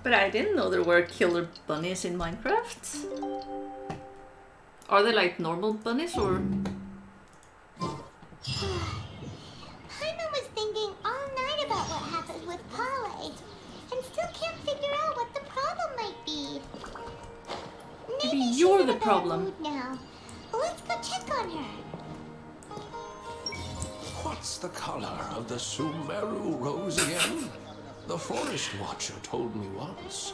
But I didn't know there were killer bunnies in Minecraft. Are they like normal bunnies or? Paimon was thinking all night about what happened with Kale, and still can't figure out what the problem might be. Maybe you're the problem. Now. Let's go check on her. What's the color of the Sumeru rose again? The Forest Watcher told me once.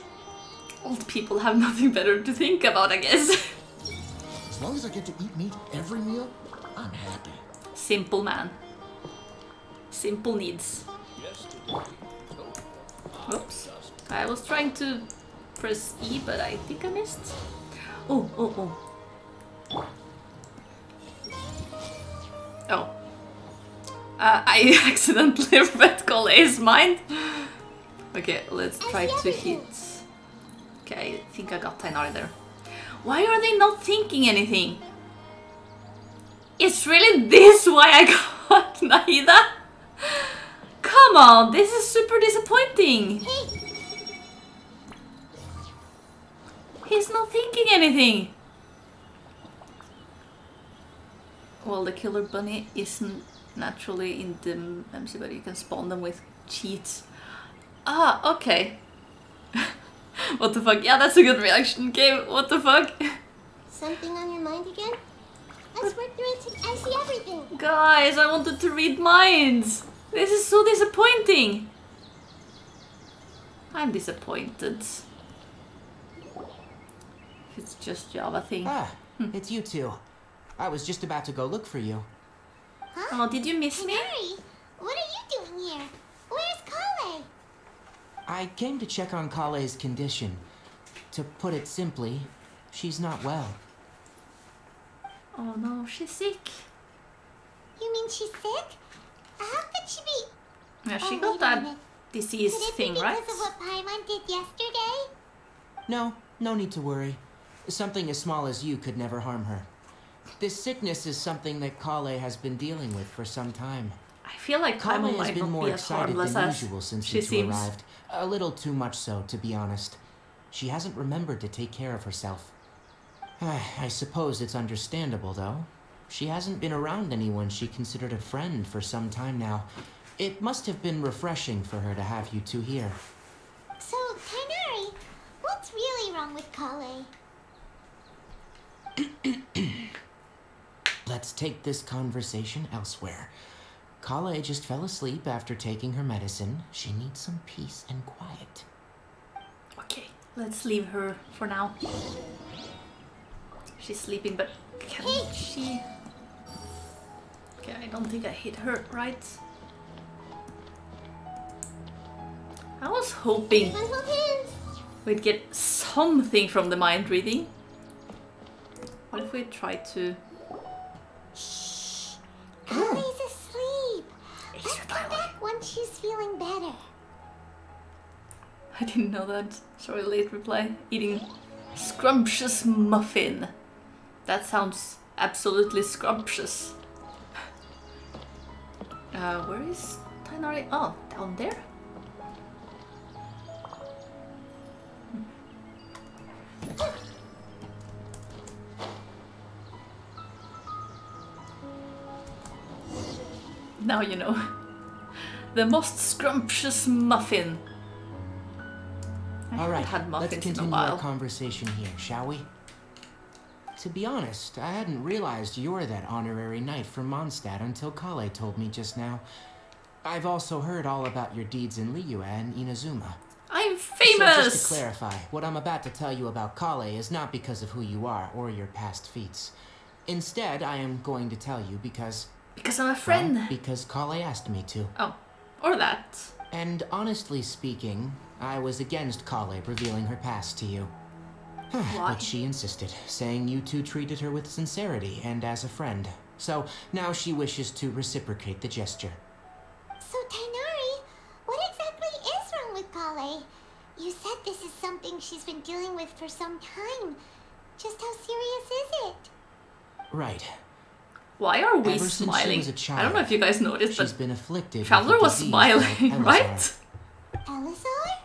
Old people have nothing better to think about, I guess. As long as I get to eat meat every meal, I'm happy. Simple man. Simple needs. Oops. I was trying to press E, but I think I missed. Oh, oh, oh. Oh. I accidentally read Cole's mind. Okay, let's try to hit. Okay, I think I got Tainari there. Why are they not thinking anything? Is really this why I got Nahida? Come on, this is super disappointing. He's not thinking anything. Well, the killer bunny isn't naturally in the MC, but you can spawn them with cheats. Ah, okay. What the fuck? Yeah, that's a good reaction, game. What the fuck? Something on your mind again? Let's work through it. I see everything. Guys, I wanted to read minds. This is so disappointing. I'm disappointed. It's just Java thing. Ah, it's you two. I was just about to go look for you. Huh? Oh, did you miss me? Harry, what are you doing here? Where's Kale? I came to check on Kale's condition. To put it simply, she's not well. Oh no, she's sick. You mean she's sick? How could she be? Yeah, she got that disease thing, right? Because of what Paimon did yesterday? No, no need to worry. Something as small as you could never harm her. This sickness is something that Kale has been dealing with for some time. I feel like Kale Paimon has might been not more be as excited harmless than as usual since she you two seems. arrived. A little too much so, to be honest. She hasn't remembered to take care of herself. I suppose it's understandable, though. She hasn't been around anyone she considered a friend for some time now. It must have been refreshing for her to have you two here. So, Tainari, what's really wrong with Kale? Let's take this conversation elsewhere. Kale just fell asleep after taking her medicine. She needs some peace and quiet. Okay, let's leave her for now. She's sleeping, but can she? Okay, I don't think I hit her, right? I was hoping we'd get something from the mind reading. What if we try to... Shh! Kale's asleep! Let's come back once she's feeling better. I didn't know that. Sorry, late reply. Eating scrumptious muffin. That sounds absolutely scrumptious. Where is Tainari? Oh, down there? Now you know. The most scrumptious muffin. Alright, had let's muffins in a continue while. our conversation here, shall we? To be honest, I hadn't realized you're that honorary knight from Mondstadt until Kale told me just now. I've also heard all about your deeds in Liyue and Inazuma. I'm famous! So just to clarify, what I'm about to tell you about Kale is not because of who you are or your past feats. Instead, I am going to tell you because... Because I'm a friend. Well, because Kale asked me to. Oh, or that. And honestly speaking, I was against Kale revealing her past to you. Why? But she insisted, saying you two treated her with sincerity and as a friend. So now she wishes to reciprocate the gesture. So, Tainari, what exactly is wrong with Kale? You said this is something she's been dealing with for some time. Just how serious is it? Right. Why are we Ever since she smiling? was a child, I don't know if you guys noticed, she's but been afflicted Traveler with a was disease smiling, called right? Elazar. Elazar?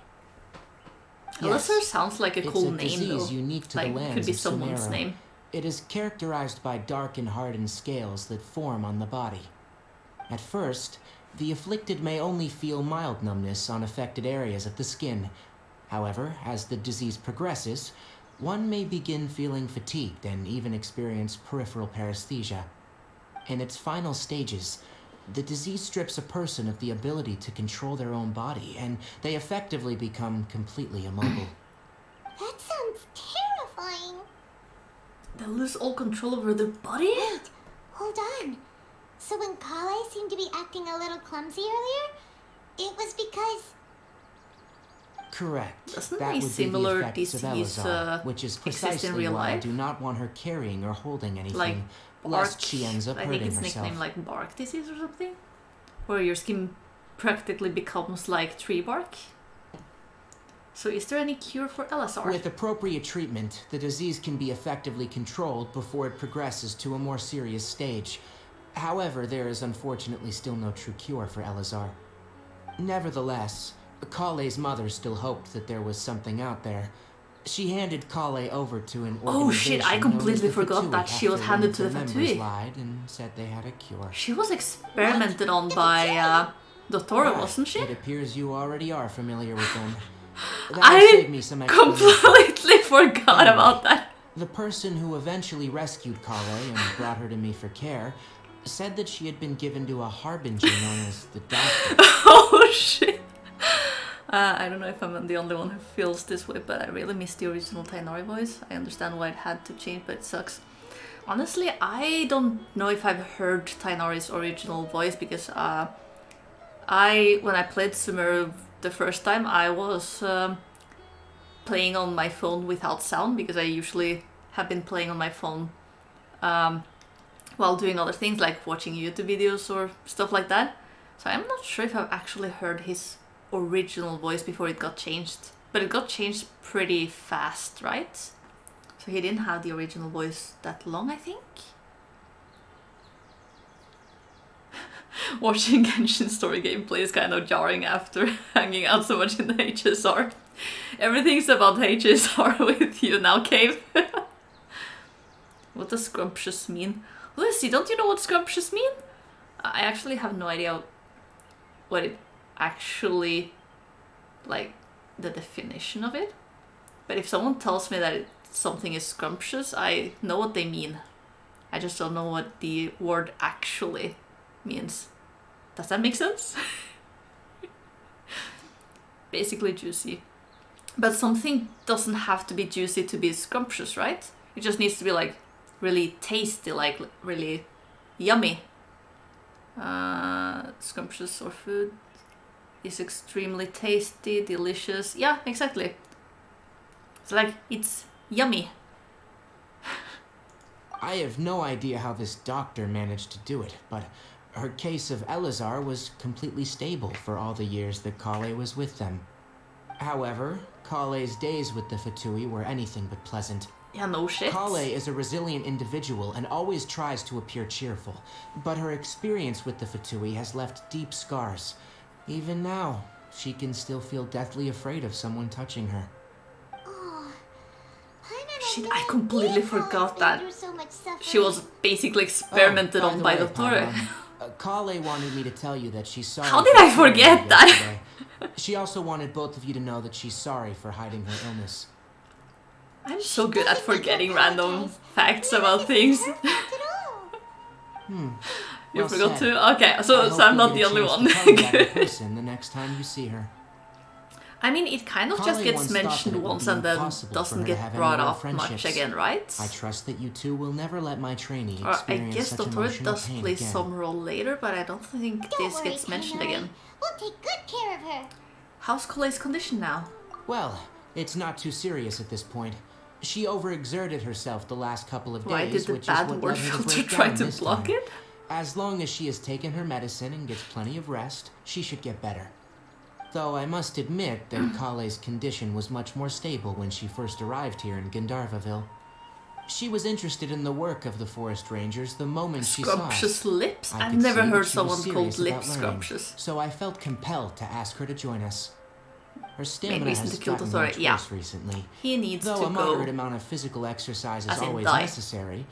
Elazar sounds like a it's cool a name disease though. unique to the Like, lands could be of someone's Sumeru. name. It is characterized by dark and hardened scales that form on the body. At first, the afflicted may only feel mild numbness on affected areas of the skin. However, as the disease progresses, one may begin feeling fatigued and even experience peripheral paresthesia. In its final stages, the disease strips a person of the ability to control their own body, and they effectively become completely immobile. That sounds terrifying. They lose all control over their body? Wait, hold on. So when Kale seemed to be acting a little clumsy earlier, it was because... Correct. Doesn't that a would similar be the effects of disease, Elazar, which is exist in precisely real why I life? do not want her carrying or holding anything, Like lest she ends up I hurting think it's herself. nicknamed like bark disease or something? Where your skin practically becomes like tree bark? So is there any cure for Elazar? With appropriate treatment, the disease can be effectively controlled before it progresses to a more serious stage. However, there is unfortunately still no true cure for Elazar. Nevertheless, Kale's mother still hoped that there was something out there. She handed Kale over to an organization Oh shit, I known as completely the forgot Fatui that she was after one handed of to the their members Fatui. lied and said they had a cure. She was experimented on by Dottore, wasn't she? It appears you already are familiar with them. That'll I save me some explanation. completely forgot Anyway, about that. The person who eventually rescued Kale and brought her to me for care said that she had been given to a harbinger known as the Doctor. Oh shit. I don't know if I'm the only one who feels this way, but I really miss the original Tainari voice. I understand why it had to change, but it sucks. Honestly, I don't know if I've heard Tainari's original voice because when I played Sumeru the first time, I was playing on my phone without sound because I usually have been playing on my phone while doing other things like watching YouTube videos or stuff like that. So I'm not sure if I've actually heard his original voice before it got changed. But it got changed pretty fast, right? So he didn't have the original voice that long, I think? Watching Genshin story gameplay is kind of jarring after hanging out so much in the HSR. Everything's about HSR with you now, Cave. What does scrumptious mean? Lucy, don't you know what scrumptious mean? I actually have no idea what it actually, like, the definition of it. But if someone tells me that something is scrumptious, I know what they mean. I just don't know what the word actually means. Does that make sense? Basically juicy. But something doesn't have to be juicy to be scrumptious, right? It just needs to be like really tasty, like really yummy. Scrumptious or food is extremely tasty, delicious. Yeah, exactly. It's like, it's yummy. I have no idea how this doctor managed to do it, but her case of Elazar was completely stable for all the years that Kale was with them. However, Kale's days with the Fatui were anything but pleasant. Yeah, no shit. Kale is a resilient individual and always tries to appear cheerful, but her experience with the Fatui has left deep scars. Even now, she can still feel deathly afraid of someone touching her. Oh, Shit, I completely forgot that she was basically Oh, experimented on the by way, Dottore. Kale wanted me to tell you that she's sorry. How did for I forget hiding that? yesterday. She also wanted both of you to know that she's sorry for hiding her illness. I'm so good at forgetting random facts about things. You Well forgot said. to? Okay, I so hope I'm you'll not get the a only chance one. to tell you that in person the next time you see her. I mean, it kind of just Kale gets once thought that mentioned it would once be and then impossible for doesn't her to get have any brought real up much friendships. again, right? I trust that you two will never let my trainee Or I experience guess such Dottore emotional does pain play again. some role later, but I don't think this Don't gets worry, mentioned Tainari. again. We'll take good care of her. How's Kale's condition now? Well, it's not too serious at this point. She overexerted herself the last couple of days, Why did the which is bad what word led her to filter break try down to this block time. it? As long as she has taken her medicine and gets plenty of rest, she should get better. Though I must admit that Kale's condition was much more stable when she first arrived here in Gandharvaville. She was interested in the work of the forest rangers the moment she saw Scrumptious us. lips? I I've could never see that heard she was someone called serious lips about learning, scrumptious. so I felt compelled to ask her to join us. Her stamina reason has to kill gotten Totoro, much yeah. worse recently. He needs Though to a go. moderate amount of physical exercise is As in always die. necessary,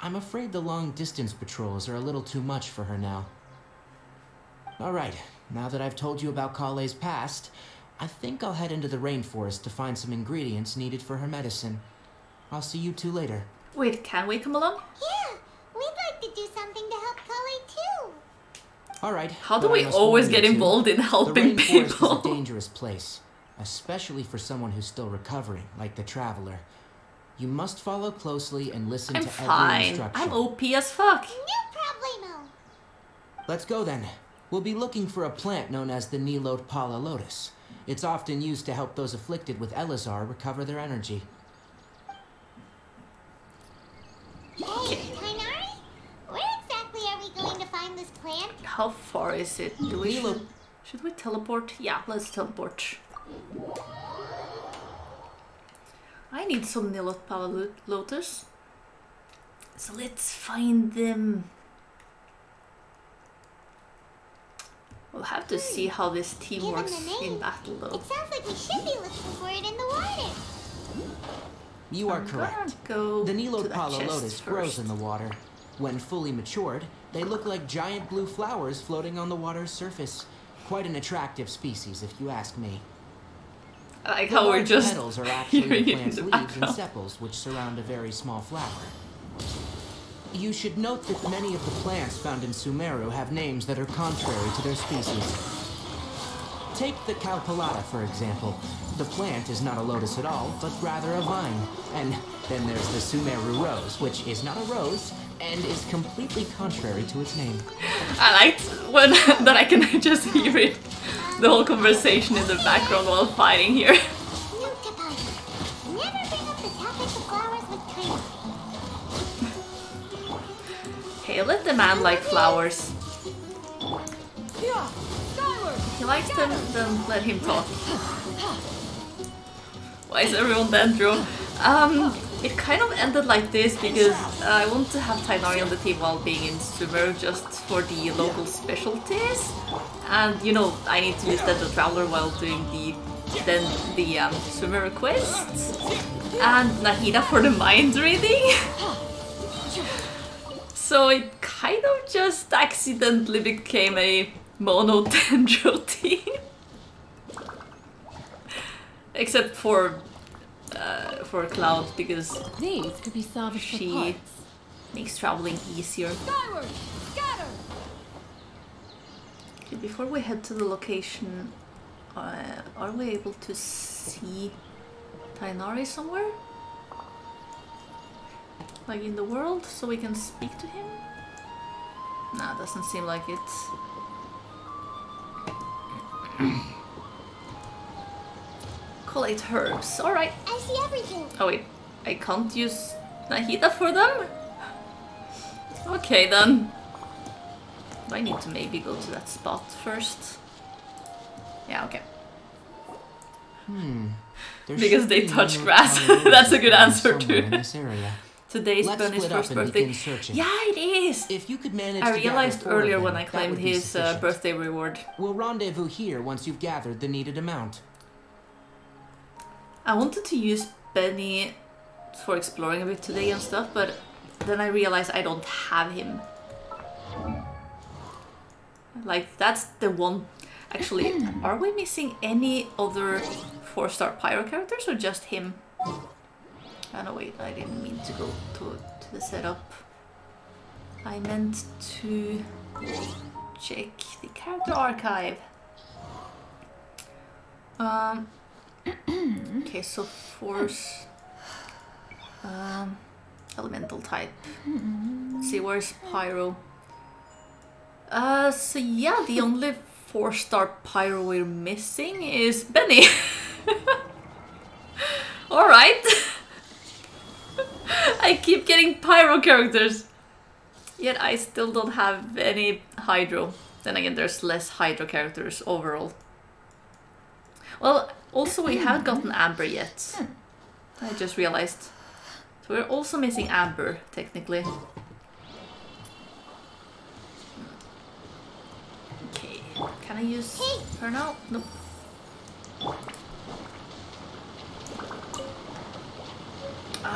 I'm afraid the long-distance patrols are a little too much for her now. Alright, now that I've told you about Kale's past, I think I'll head into the rainforest to find some ingredients needed for her medicine. I'll see you two later. Wait, can we come along? Yeah, we'd like to do something to help Kale too. Alright. How do but I we must always warn get you two, involved in the helping rainforest people? is a dangerous place, especially for someone who's still recovering, like the Traveler. You must follow closely and listen I'm to every fine. instruction. I'm OP as fuck. No problemo. Let's go then. We'll be looking for a plant known as the Nilot Pala Lotus. It's often used to help those afflicted with Elazar recover their energy. Hey, Tainari? Where exactly are we going to find this plant? How far is it? Do we Nilo- should we teleport? Yeah, let's teleport. I need some Nilot Pala Lotus. So let's find them. We'll have to see how this team Given works the name, in battle though. It sounds like we should be looking for it in the water. You are I'm correct. gonna go The to Nilot that Pala chest Lotus grows first. in the water. When fully matured, they look like giant blue flowers floating on the water's surface. Quite an attractive species, if you ask me. I like The how we're large just petals are actually hearing the it in plant's the leaves and background. sepals, which surround a very small flower. You should note that many of the plants found in Sumeru have names that are contrary to their species. Take the Calpulata, for example. The plant is not a lotus at all, but rather a vine. And then there's the Sumeru rose, which is not a rose, and is completely contrary to its name. I liked when that I can just hear it, the whole conversation in the background while fighting here. Note about it. Never bring up the topic of flowers with Tainari. Hey, let the man like flowers. Yeah, skyward. If he likes them, then let him talk. Why is everyone dead, Drew? It kind of ended like this because I want to have Tainari on the team while being in Sumeru just for the local specialties. And you know, I need to use the Traveler while doing the Sumeru quests. And Nahida for the mind reading. So it kind of just accidentally became a mono Dendro team. Except for Cloud, because These could be salvaged she for parts. makes traveling easier. Skyward, scatter. Okay, before we head to the location, are we able to see Tainari somewhere? Like in the world, so we can speak to him? Nah, doesn't seem like it. Collate herbs, alright. I see everything. Oh wait, I can't use Nahida for them? Okay then. I need to maybe go to that spot first. Yeah, okay. There Because should they be touch Nilot grass. Pala Lotus That's a good around answer somewhere too. in this area. Today's Let's Bunny's split up first and birthday. begin searching. Yeah, it is! If you could manage I to gather realized 4 of earlier them, when I that claimed would be his sufficient. birthday reward. We'll rendezvous here once you've gathered the needed amount. I wanted to use Benny for exploring a bit today and stuff, but then I realized I don't have him. Like, that's the one... Actually, are we missing any other 4-star Pyro characters or just him? Oh no, wait, I didn't mean to go to the setup. I meant to check the character archive. Okay, so force, elemental type. Let's see, where's Pyro? So yeah, the only 4-star Pyro we're missing is Benny. Alright. I keep getting Pyro characters. Yet I still don't have any Hydro. Then again, there's less Hydro characters overall. Well, also we haven't gotten Amber yet. I just realized. So we're also missing Amber, technically. Okay, can I use her now? Nope.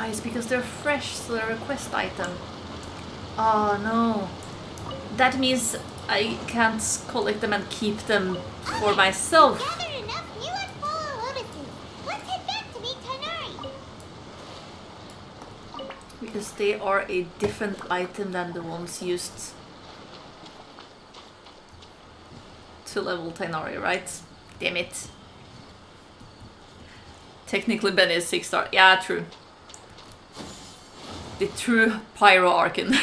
it's because they're fresh, so they're a quest item. Oh no. That means I can't collect them and keep them for myself. Gathered enough new and full lotuses. Let's head back to meet Tighnari. Because they are a different item than the ones used to level Tighnari, right? Damn it. Technically Ben is 6-star. Yeah, true. The true Pyro Archon. Hey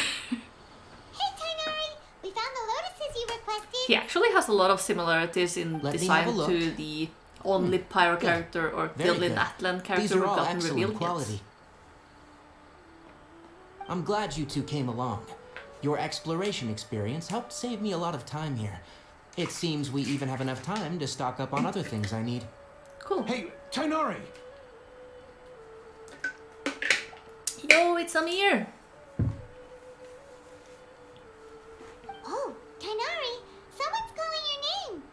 Tighnari, we found the lotuses you requested. He actually has a lot of similarities in Let me design have a look. to the only Pyro character or the Very only good. Natlan These character are we've all gotten excellent revealed quality. yet. I'm glad you two came along. Your exploration experience helped save me a lot of time here. It seems we even have enough time to stock up on other things I need. Cool. Hey, Tighnari! Yo, it's Amir! Oh, Tighnari, someone's calling your name.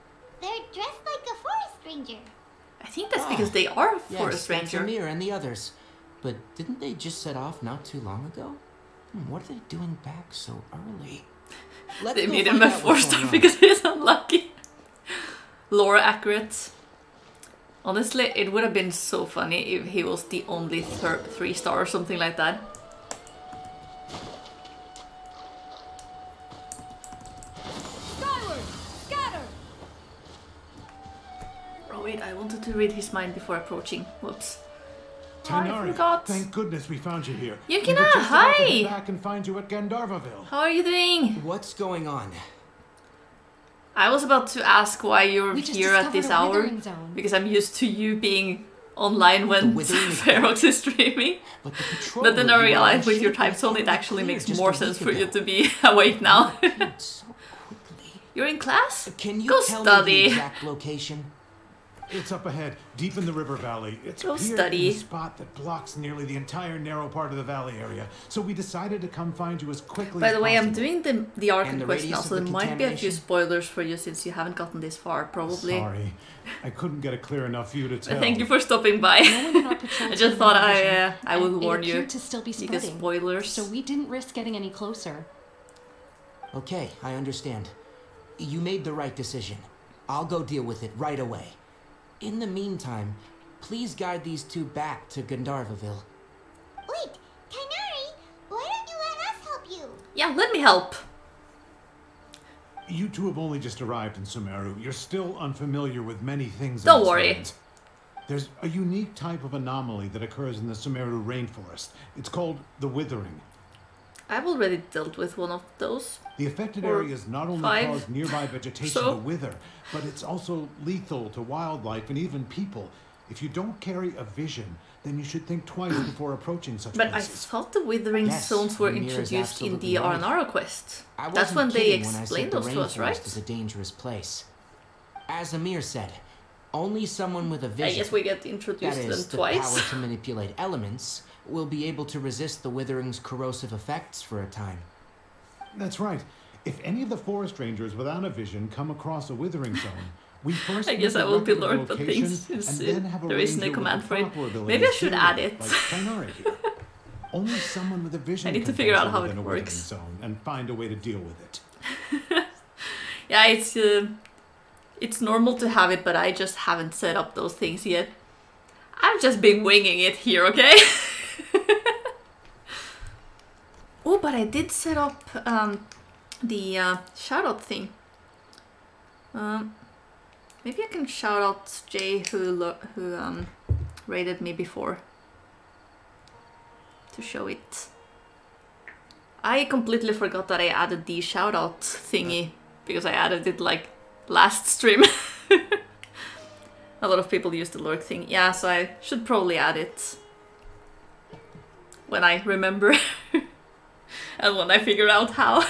They're dressed like a forest ranger. I think that's because they are a Yes, forest that's ranger. Amir and the others. But didn't they just set off not too long ago? What are they doing back so early? Let's They go made him find a out what's 4-star going on. because he's unlucky. Lore accurate. Honestly, it would have been so funny if he was the only 3-star or something like that. Skyward! Scatter! Oh wait, I wanted to read his mind before approaching. Whoops. I Tighnari, forgot. thank goodness we found you here. Yukina, We were just about to hi! head back and find you at Gandharvaville. How are you doing? What's going on? I was about to ask why you're We just here at discovered this a hour. withering zone. Because I'm used to you being online when withering is Ferox is streaming. But the patrol But then I route you were on realized with your ship time was zone it already actually clear makes just more a sense week for you ago. to be awake now. So quickly. You're in class? Can you Go tell study. me the exact location? It's up ahead, deep in the river valley. It's Go here study. in a spot that blocks nearly the entire narrow part of the valley area. So we decided to come find you as quickly By as the way, I'm possible. doing the Archon And the quest now, radius so of there the might be a few contamination? spoilers for you since you haven't gotten this far, probably. Sorry, I couldn't get a clear enough view to tell. But thank you for stopping by. No one in our patrol I team just thought had vision, I would and warn it you. appeared to still be Because spreading. spoilers. So we didn't risk getting any closer. Okay, I understand. You made the right decision. I'll go deal with it right away. In the meantime, please guide these two back to Gandharvaville. Wait, Tighnari, why don't you let us help you? Yeah, let me help. You two have only just arrived in Sumeru. You're still unfamiliar with many things. in Don't this worry. land. There's a unique type of anomaly that occurs in the Sumeru rainforest. It's called the Withering. I've already dealt with one of those. The affected Or areas not only 5 cause nearby vegetation so. to wither, but it's also lethal to wildlife and even people. If you don't carry a vision, then you should think twice before approaching such But I places. thought the Withering Yes, Zones were Amir is introduced in the absolutely right. Arnara quest. I That's wasn't when they kidding when I explained said those the to us, rainforest right? is a dangerous place. As Amir said, only someone with a I vision, guess we get that introduced to them is, the twice. power to manipulate elements, will be able to resist the Withering's corrosive effects for a time. That's right. If any of the forest rangers without a vision come across a withering zone, we first I guess make I a will be record of learned, but location things and is, then have a there is no ranger with command the for it. proper abilities Maybe I should deal add with it. Like Tighnari here. Only someone with a vision I need to can figure out venture how within it a withering works. zone and find a way to deal with it. Yeah, it's normal to have it, but I just haven't set up those things yet. I've just been winging it here, okay? Oh, but I did set up the shout-out thing. Maybe I can shout out Jay who raided me before to show it. I completely forgot that I added the shout-out thingy because I added it like last stream. A lot of people use the lurk thing. Yeah, so I should probably add it when I remember and when I figure out how.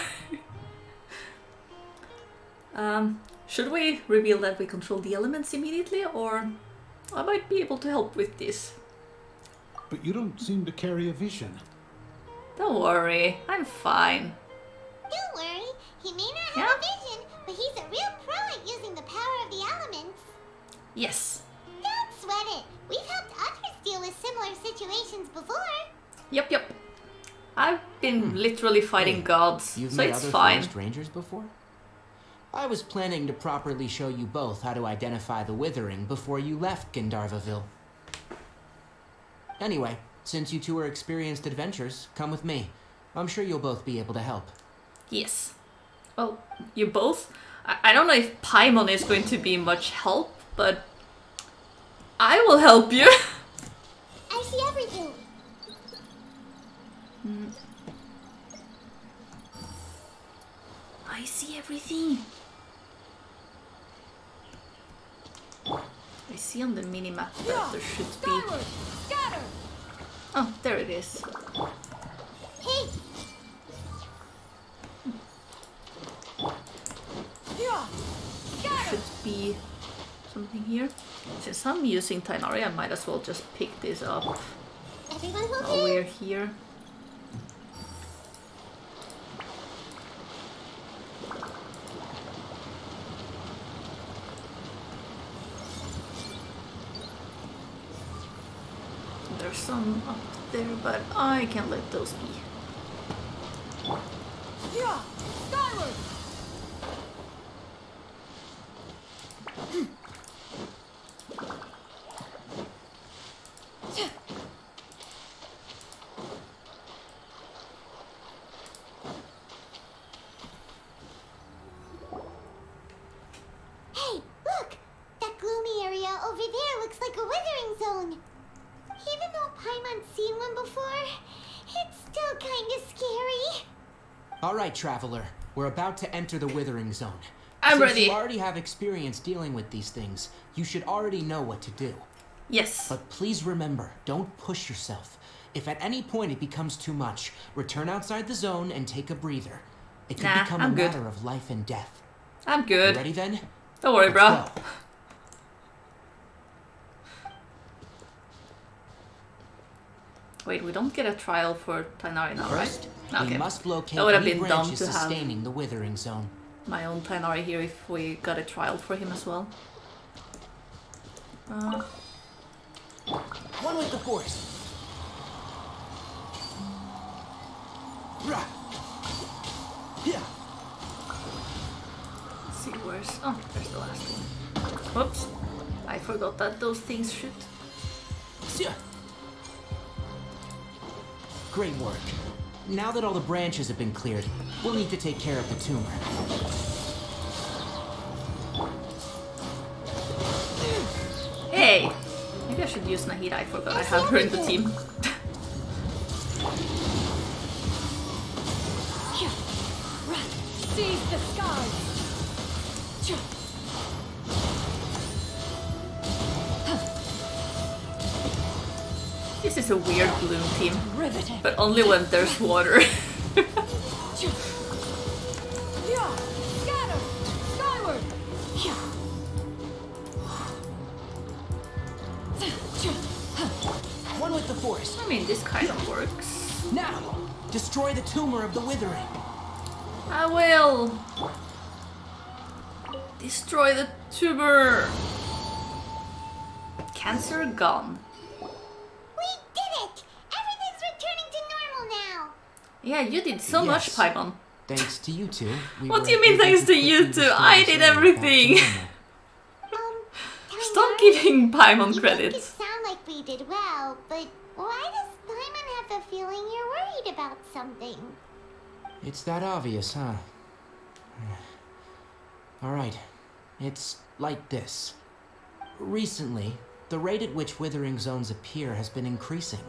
Should we reveal that we control the elements immediately, or I might be able to help with this? But you don't seem to carry a vision. Don't worry, I'm fine. Don't worry, he may not Yeah? have a vision, but he's a real pro at using the power of the elements. Yes. Don't sweat it. We've helped others deal with similar situations before. been literally fighting Hey, gods, You've so met it's other fine. forest rangers before? I was planning to properly show you both how to identify the Withering before you left Gandharvaville. Anyway, since you two are experienced adventurers, come with me. I'm sure you'll both be able to help. Yes. Well, you both. I don't know if Paimon is going to be much help, but I will help you. I see everything. I see everything. I see on the minimap that there should be. Skyward! Scatter! Oh, there it is. Hey, Yeah! Scatter! Should be something here. Since I'm using Tainari, I might as well just pick this up everyone while okay? we're here. There's some up there, but I can't let those be. Yeah! Skyward! Hey, look! That gloomy area over there looks like a withering zone. Even though Paimon's seen one before, it's still kind of scary. All right, Traveler. We're about to enter the Withering Zone. I'm Since ready. you already have experience dealing with these things, you should already know what to do. Yes. But please remember, don't push yourself. If at any point it becomes too much, return outside the zone and take a breather. It could Nah, become I'm a good. matter of life and death. I'm You good. ready then? Don't worry, Let's bro. go. Wait, we don't get a trial for Tainari now, First, right? we Okay. must locate That would have any been dumb branches to have sustaining the Withering Zone. my own Tainari here if we got a trial for him as well. One with the Force. Rah. Yeah. Let's see where's... Oh, there's the last one. Whoops. I forgot that those things shoot. Yeah. Great work. Now that all the branches have been cleared, we'll need to take care of the tumor. Hey! Maybe I should use Nahida. I forgot I have her in the team. Seize the skies! This is a weird bloom team. Riveting! But only when there's water. Yeah! Scatter! Skyward! One with the Force. I mean, this kind of works. Now, destroy the tumor of the Withering. I will destroy the tumor. Cancer gone. We did it! Everything's returning to normal now. Yeah, you did so much, Yes. Paimon. Thanks to you two. What do you mean thanks to you two? I did everything. Stop giving Paimon You credit. make it sound like we did well, but why does Paimon have the feeling you're worried about something? It's that obvious, huh? Alright. It's like this. Recently, the rate at which Withering Zones appear has been increasing.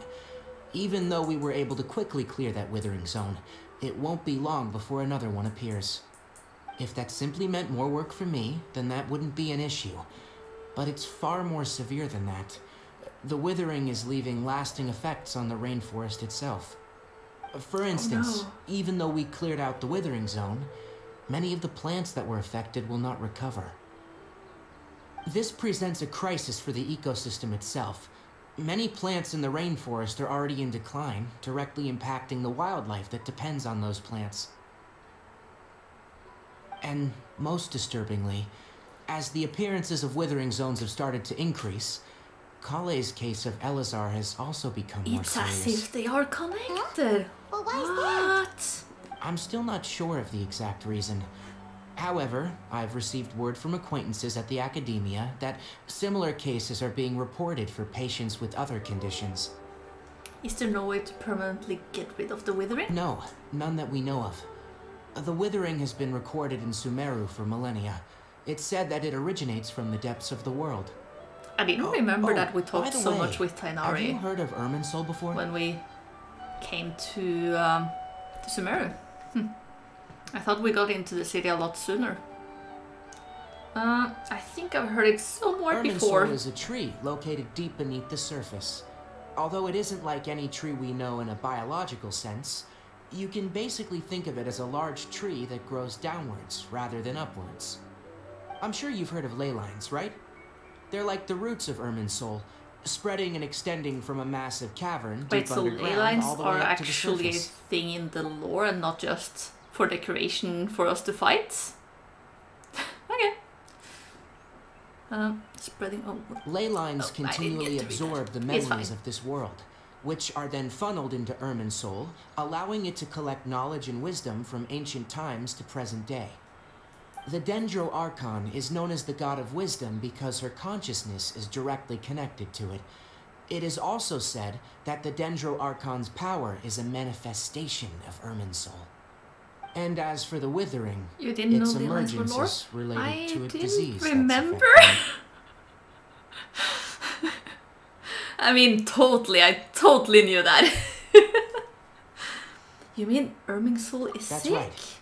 Even though we were able to quickly clear that Withering Zone, it won't be long before another one appears. If that simply meant more work for me, then that wouldn't be an issue. But it's far more severe than that. The Withering is leaving lasting effects on the rainforest itself. For instance, no. even though we cleared out the Withering Zone, many of the plants that were affected will not recover. This presents a crisis for the ecosystem itself. Many plants in the rainforest are already in decline, directly impacting the wildlife that depends on those plants. And most disturbingly, as the appearances of Withering Zones have started to increase, Kale's case of Elazar has also become more It's as serious. if they are connected. Well, why is that? What? I'm still not sure of the exact reason. However, I've received word from acquaintances at the academia that similar cases are being reported for patients with other conditions. Is there no way to permanently get rid of the Withering? No, none that we know of. The Withering has been recorded in Sumeru for millennia. It's said that it originates from the depths of the world. I didn't remember Oh, that we by talked the so way, much with Have you Tainari heard of Irminsul before? when we came to Sumeru. I thought we got into the city a lot sooner. I think I've heard it somewhere before. Irminsul is a tree located deep beneath the surface. Although it isn't like any tree we know in a biological sense, you can basically think of it as a large tree that grows downwards rather than upwards. I'm sure you've heard of ley lines, right? They're like the roots of Irminsul, spreading and extending from a massive cavern Wait, deep so underground ley lines all the way are up to the actually a surface. thing in the lore and not just for decoration for us to fight? Okay. Spreading. Oh, Ley lines Oh, I didn't continually get to read absorb that. the It's memories fine. of this world, which are then funneled into Irminsul, allowing it to collect knowledge and wisdom from ancient times to present day. The Dendro Archon is known as the god of wisdom because her consciousness is directly connected to it. It is also said that the Dendro Archon's power is a manifestation of Irminsul. And as for the Withering, you didn't its know the lines were emergence lore? is related I to a didn't disease. that's remember. affecting it. I mean, I totally knew that. You mean Irminsul is That's sick? right.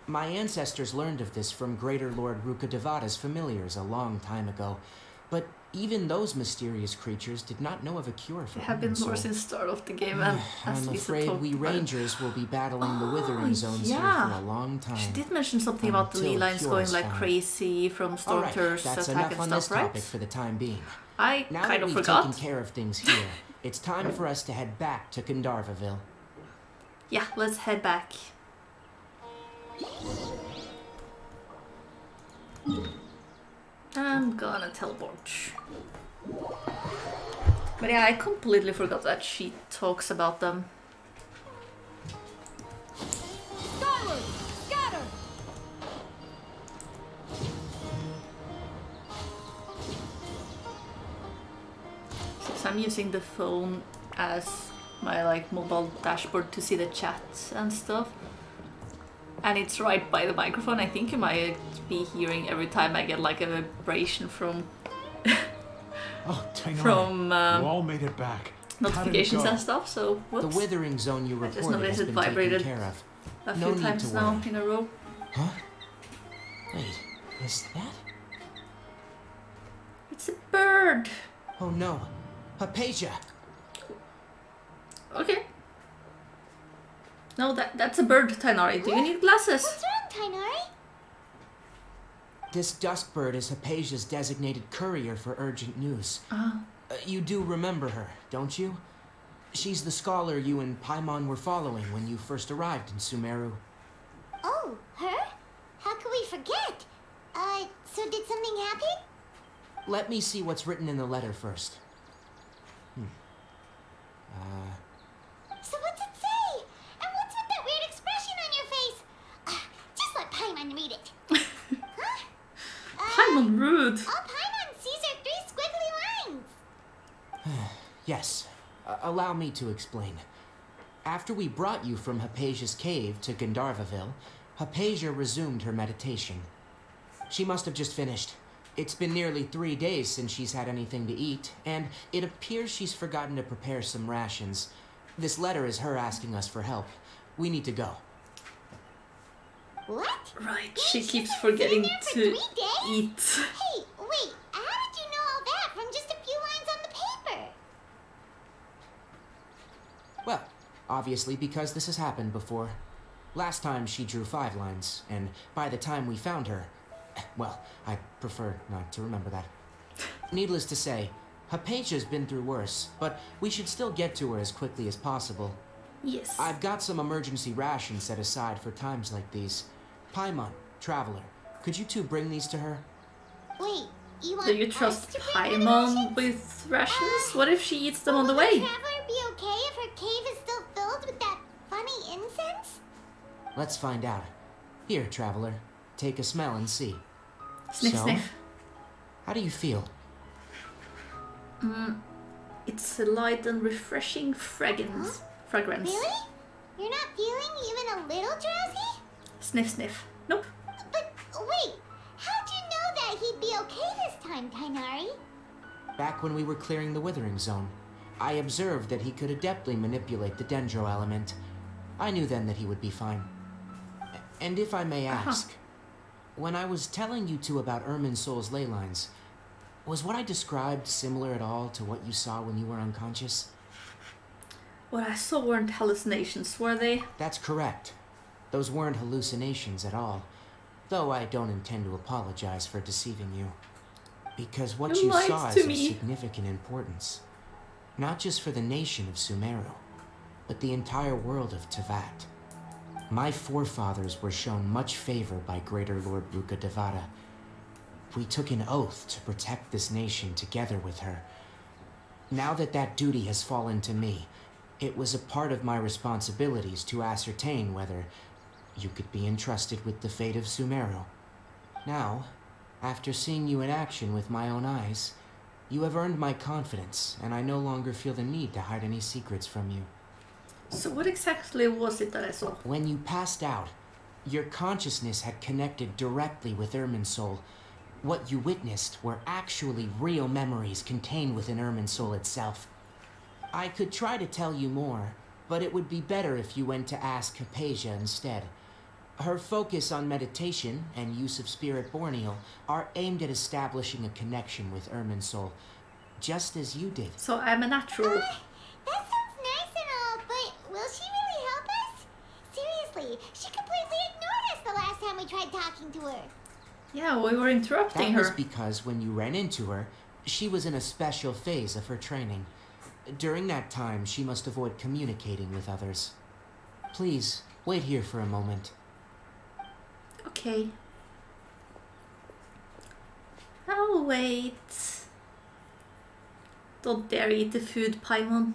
My ancestors learned of this from Greater Lord Rukkhadevata's familiars a long time ago, but even those mysterious creatures did not know of a cure for They have been Irminsul. lore since start of the game, and as I'm Lisa afraid talked we about it. rangers will be battling the Withering zones here yeah. for a long time. She did mention something about the Until ley a lines cure going is like found. crazy from storm Alright, turrets that's attack enough and on stuff, this right? topic for the time being. I Now kind that of we've forgot. taken care of things here, it's time for us to head back to Gandharvaville. Yeah, let's head back. I'm gonna teleport. But yeah, I completely forgot that she talks about them. Skyward! Scatter! So I'm using the phone as my like mobile dashboard to see the chat and stuff. And it's right by the microphone. I think you might be hearing every time I get like a vibration from Oh, Tainari, From, you all made it back. How did it notifications go? and stuff. So The whoops, Withering zone you I just reported noticed has it been taken vibrated care of. a no few need times to now worry. in a row. Huh? Wait, is that? It's a bird. Oh no, Hypatia! Okay. No, that's a bird, Tainari. Do you need glasses? What's wrong, Tainari? This dusk bird is Hypatia's designated courier for urgent news. Ah. You do remember her, don't you? She's the scholar you and Paimon were following when you first arrived in Sumeru. Oh, her? How could we forget? So did something happen? Let me see what's written in the letter first. So what's it say? And what's with that weird expression on your face? Just let Paimon read it. Huh? Paimon rude. All Paimon sees are 3 squiggly lines. Yes, allow me to explain. After we brought you from Hypatia's cave to Gandharvaville, Hypatia resumed her meditation. She must have just finished. It's been nearly 3 days since she's had anything to eat, and it appears she's forgotten to prepare some rations. This letter is her asking us for help. We need to go. What? Right, she She's keeps been forgetting sitting there for to 3 days? eat. Hey, wait, how did you know all that from just a few lines on the paper? Well, obviously because this has happened before. Last time she drew 5 lines, and by the time we found her, well, I prefer not to remember that. Needless to say, Hypatia's been through worse, but we should still get to her as quickly as possible. Yes. I've got some emergency rations set aside for times like these. Paimon, Traveler, could you two bring these to her? Wait, You want Do you us trust to bring her the Paimon rations? with rations? What if she eats them on the Will the way? traveler be okay if her cave is still filled with that funny incense? Let's find out. Here, traveler. Take a smell and see. Sniff, So? sniff. How do you feel? It's a light and refreshing fragrance. Fragrance. Really? You're not feeling even a little drowsy? Sniff, sniff. Nope. But wait, how'd you know that he'd be okay this time, Tainari? Back when we were clearing the Withering Zone, I observed that he could adeptly manipulate the dendro element. I knew then that he would be fine. And if I may ask, when I was telling you two about Irminsul's ley lines, was what I described similar at all to what you saw when you were unconscious? What I saw weren't hallucinations, were they? That's correct. Those weren't hallucinations at all. Though I don't intend to apologize for deceiving you. Because what You you lied saw to is of me. significant importance. Not just for the nation of Sumeru, but the entire world of Tevat. My forefathers were shown much favor by Greater Lord Ruka Devata. We took an oath to protect this nation together with her. Now that that duty has fallen to me, it was a part of my responsibilities to ascertain whether you could be entrusted with the fate of Sumeru. Now, after seeing you in action with my own eyes, you have earned my confidence, and I no longer feel the need to hide any secrets from you. So what exactly was it that I saw? When you passed out, your consciousness had connected directly with Irminsul. What you witnessed were actually real memories contained within Irminsul itself. I could try to tell you more, but it would be better if you went to ask Hypatia instead. Her focus on meditation and use of Spirit Borneal are aimed at establishing a connection with Irminsul, just as you did. So I'm a natural. That sounds nice and all, but will she really help us? Seriously, she completely ignored us the last time we tried talking to her. Yeah, we were interrupting That was her. because when you ran into her, she was in a special phase of her training. During that time, she must avoid communicating with others. Please, wait here for a moment. Okay. I'll wait. Don't dare eat the food, Paimon.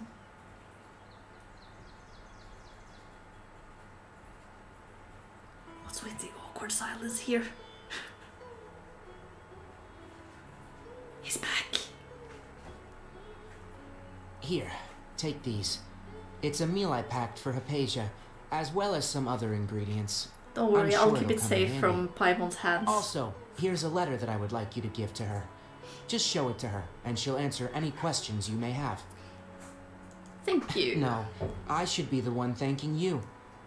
What's with the awkward silence here? He's back. Here, take these. It's a meal I packed for Hypatia, as well as some other ingredients. Don't worry, I'm I'll sure keep it'll it come safe in from Paimon's hands. Also, here's a letter that I would like you to give to her. Just show it to her, and she'll answer any questions you may have. Thank you. No, I should be the one thanking you.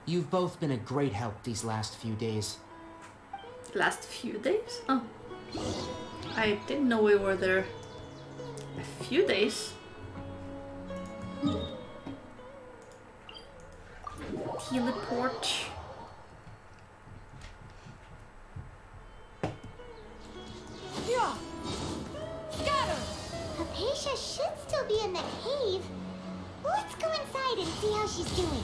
You've both been a great help these last few days. Last few days? Oh. I didn't know we were there a few days. Teleport. Yeah. Scatter. Hypatia should still be in the cave. Let's go inside and see how she's doing.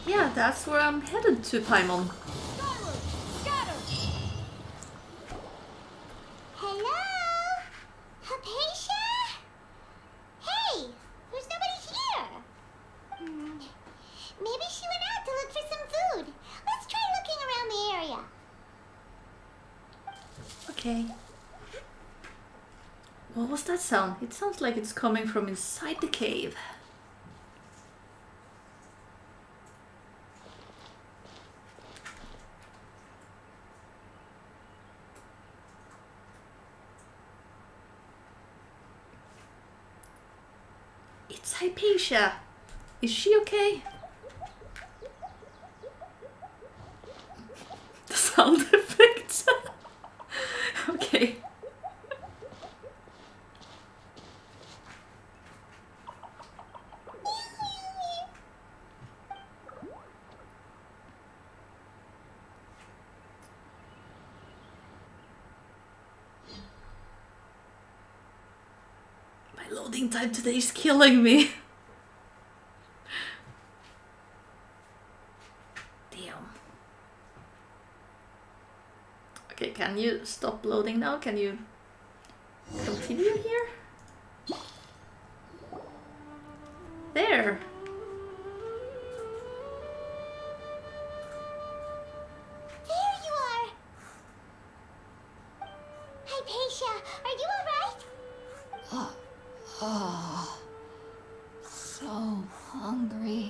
Yeah, that's where I'm headed to, Paimon. Skyward. Scatter. Hello? Hypatia? Hey, there's nobody here. Maybe she went out to look for some food. Let's try looking around the area. Okay. What was that sound? It sounds like it's coming from inside the cave. It's Hypatia. Is she okay? The sound effects. Okay. My loading time today is killing me. Damn. Okay, can you stop loading now? Can you continue here? There. There you are. Hypatia, are you alright? So hungry.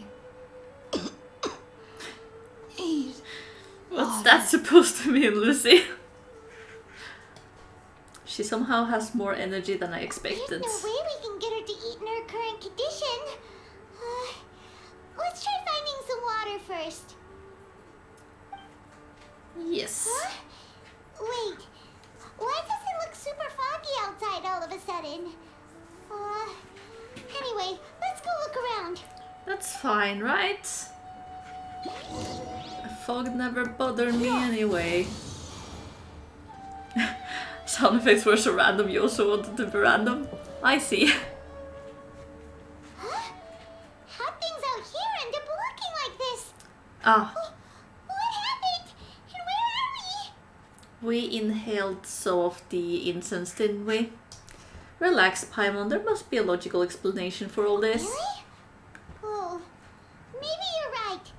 Eat. What's that supposed to mean, Lucy? She somehow has more energy than I expected. There's no way we can get her to eat in her current condition. Let's try finding some water first. Yes. Huh? Wait, why does it look super foggy outside all of a sudden? Anyway, let's go look around. That's fine, right? Fog never bothered me anyway. Sound effects were so random, you also wanted to be random? I see. Huh? How things out here end up looking like this? Ah, What happened? And where are we? we inhaled some of the incense, didn't we? Relax, Paimon, there must be a logical explanation for all this. Really? Oh, maybe you're right.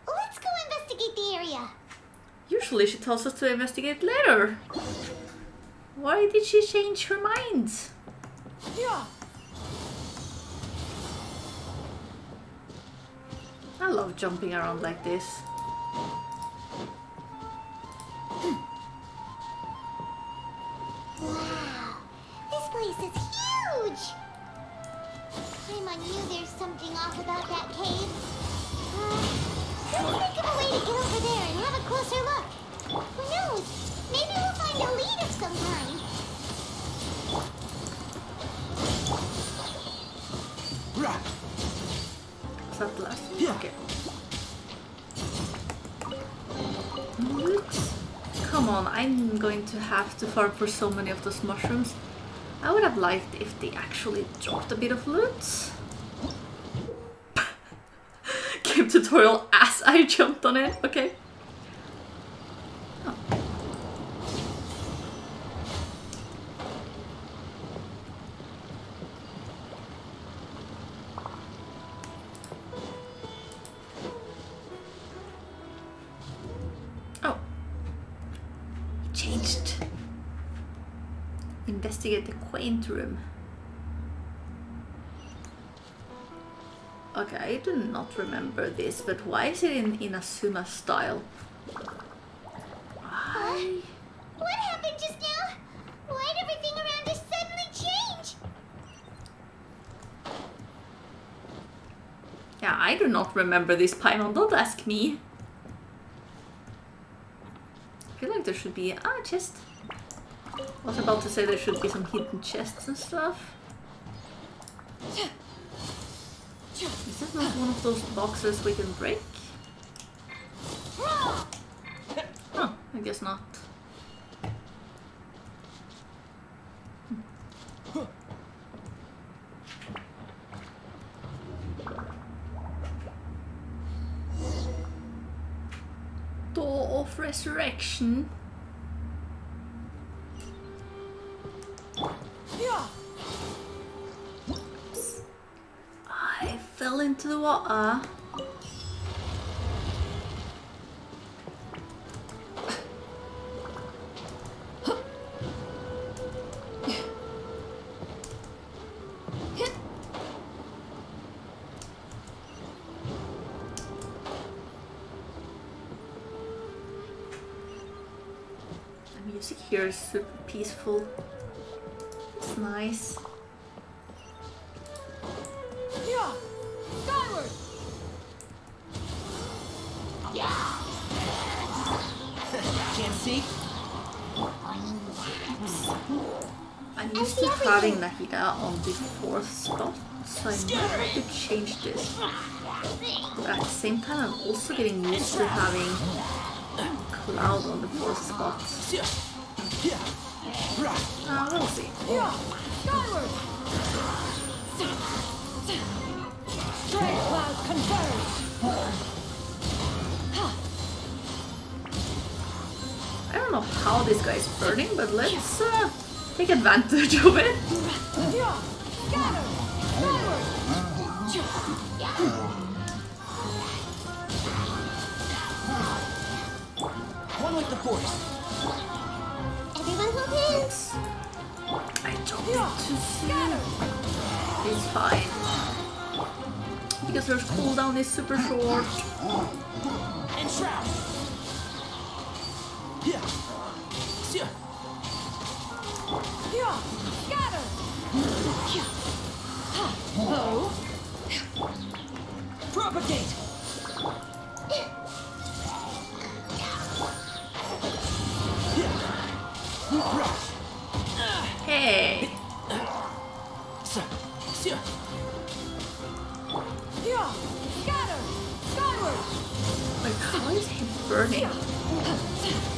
Let's go investigate the area. Usually she tells us to investigate later. Why did she change her mind? Yeah. I love jumping around like this. Wow, this place is huge. Paimon knew there's something off about that cave. Let's think of a way to get over there and have a closer look. Who knows? Maybe we'll find a lead of some kind. Is that the last one? Okay. Oops. Come on, I'm going to have to farm for so many of those mushrooms. I would have liked if they actually dropped a bit of loot. Game tutorial as I jumped on it, okay. Oh. Oh. Changed. Investigate the quaint room. Okay, I do not remember this, but why is it in Inazuma style? Why? What happened just now? Why'd everything around us suddenly change? Yeah, I do not remember this, Paimon. Don't ask me. I feel like there should be a chest. I was about to say there should be some hidden chests and stuff. Is that not one of those boxes we can break? Oh, I guess not. Door of Resurrection. Yeah. I fell into the water. The music here is super peaceful. It's nice. Yeah. Skyward. Can't see? I'm used to having Nahida on the 4th spot, so I might have to change this. But at the same time, I'm also getting used to having Cloud on the 4th spot. We'll see. Yeah. Skyward. Stray cloud converge. I don't know how this guy is burning, but let's take advantage of it. Yeah. Scatter. Skyward. One with the force. Everyone hold hands. I don't Yeah. need to see. Scatter. It's fine. Because her cooldown is super short. And shroud. Yeah. Yeah. Yeah. Scatter. Oh. Propagate. Hey! Yeah. Scatter. Skyward. Like, how is he burning?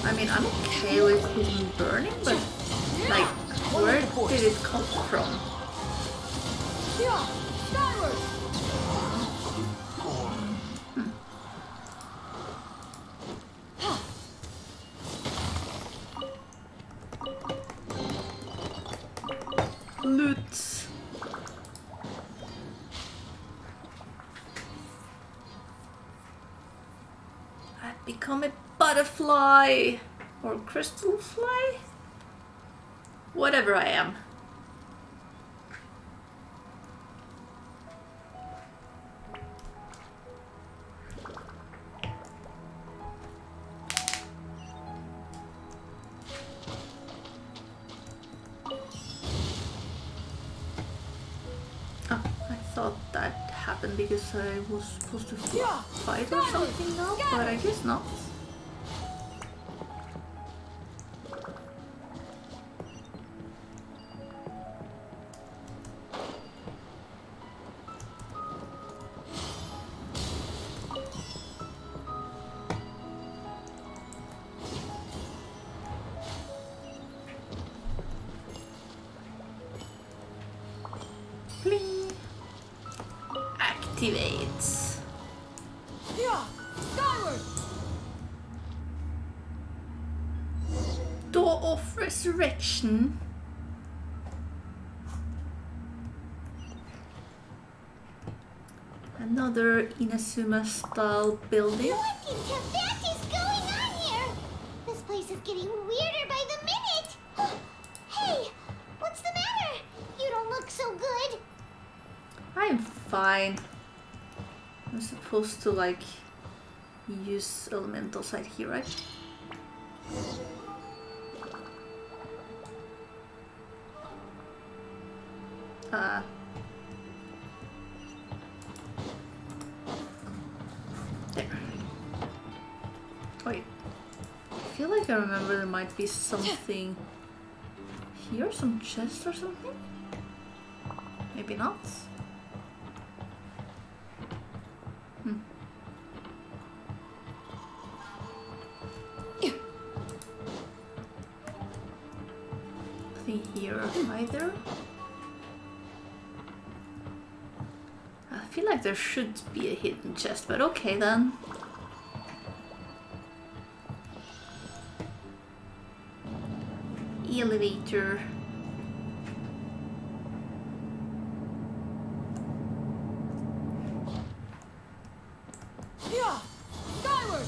I mean, I'm okay with him burning, but like, where did it come from? Yeah. Skyward. Loot. I've become a butterfly or crystal fly, whatever I am. Oh, I thought that happened because I was supposed to fight or something now, but I guess not. Bling. Activates. Yeah. Skyward. Door of Resurrection. Another Inazuma style building. What in Tibet is going on here? This place is getting weirder by the minute. Hey, what's the matter? You don't look so good. I'm fine. I'm supposed to like use elemental side here, right? There. Wait. I feel like I remember there might be something here, some chest or something? Maybe not. Nothing here either. I feel like there should be a hidden chest, but okay then. Elevator. Yeah. Skyward.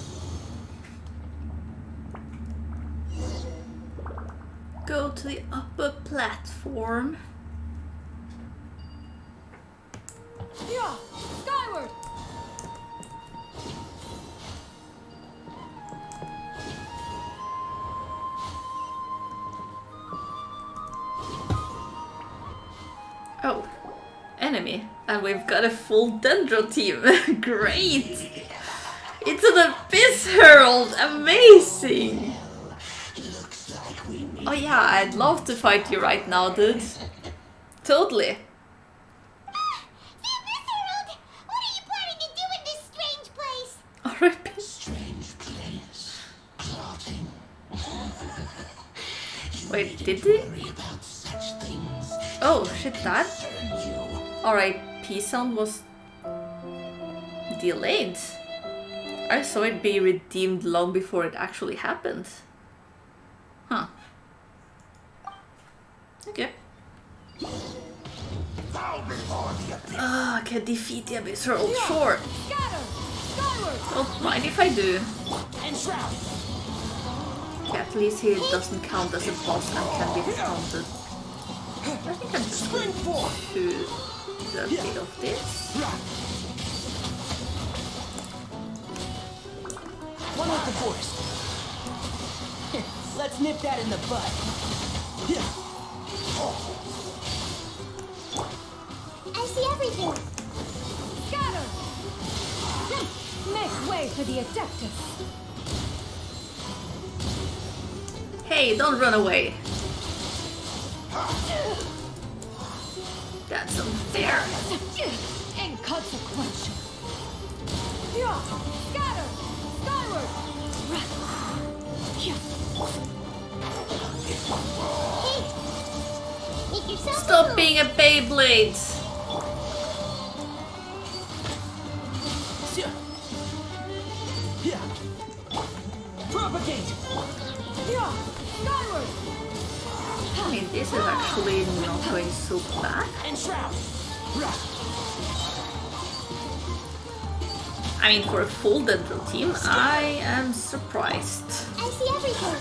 Go to the upper platform. Yeah. Skyward. Oh, enemy. And we've got a full Dendro team. Great! It's an Abyss Herald! Amazing! Oh yeah, I'd love to fight you right now, dude. Totally. The Abyss Herald! What are you planning to do in this strange place? Alright. Strange place. Plotting. Wait, did he? Worry about such things. Oh shit, that? You. Alright, P-Sound was delayed. I saw it be redeemed long before it actually happened. Huh. Okay. I can defeat the Abyss Herald, sure. Scatter! Skyward! Don't mind if I do. And shroud. Okay, at least he doesn't count as a boss and can be counted. I think I'm just going to do a bit of this. One with the force. Let's nip that in the bud. I see everything. Scatter! Make way for the Adeptus! Hey, don't run away. That's unfair. Inconsequential! Yeah! Scatter! Skyward! Make yourself Stop being a Beyblade. Propagate. Yeah! Skyward! I mean, this is actually not going so bad. And shroud. I mean, for a full Dendro team, I am surprised. I see everything.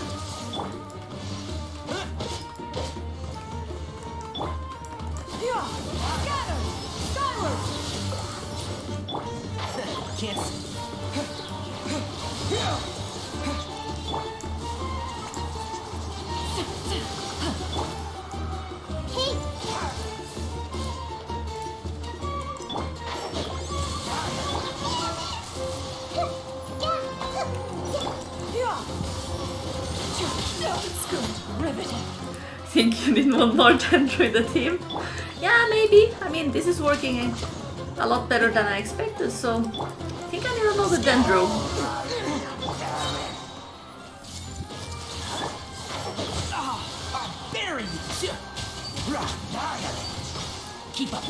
Yeah! Scatter! Skyward! Can't. Hey! Yeah! Let's go! Riveting! Think you need one more Dendro in the team? Yeah, maybe. I mean, this is working a lot better than I expected, so I think I need another Dendro. I'll bury you. Keep up.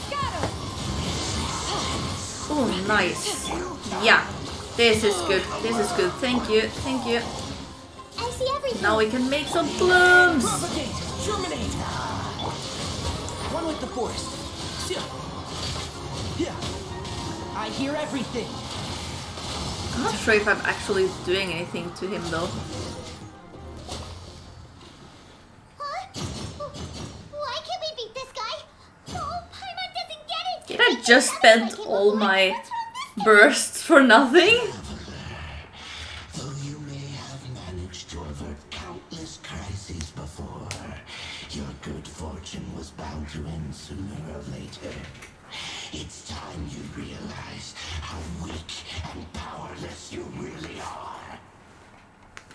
Scatter! Oh, nice. Yeah, this is good. This is good. Thank you. Thank you. I see everything. Now we can make some blooms. Propagate. Germinate. One with the force. I hear everything. I'm not sure if I'm actually doing anything to him though. Huh? Why can't we beat this guy? Oh, Paimon doesn't get it. Did I just spend all my bursts for nothing? Though you may have managed to avert countless crises before, your good fortune was bound to end sooner or later. It's time you realize how weak and powerless you really are.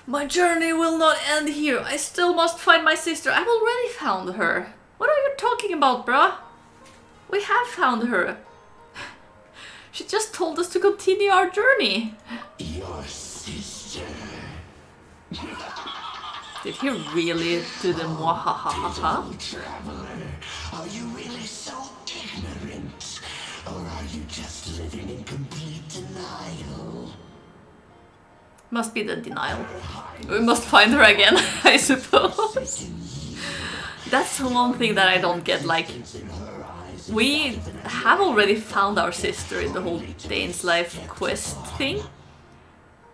My journey will not end here. I still must find my sister. I've already found her. What are you talking about, bruh? We have found her. She just told us to continue our journey. Your sister. Did he really do the mwahahaha? Traveler, are you really so ignorant? Or are you just living in complete denial? Must be the denial. We must find her again, I suppose. That's the one thing that I don't get, like, we have already found our sister in the whole Dane's Life quest thing.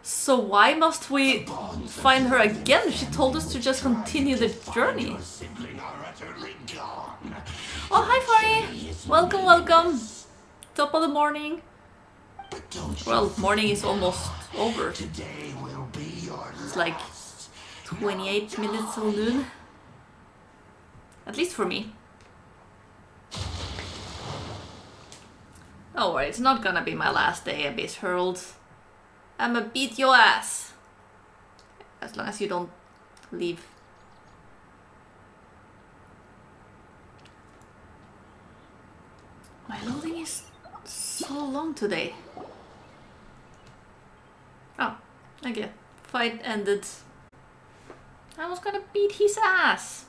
So why must we find her again? She told us to just continue the journey. Oh, hi Fari! Welcome, welcome! Top of the morning. Well, morning is almost over. It's like 28 minutes till noon. At least for me. Don't worry, it's not gonna be my last day, Abyss Herald. I'ma beat your ass. As long as you don't leave. My loading is so long today. Oh, okay. Fight ended. I was gonna beat his ass.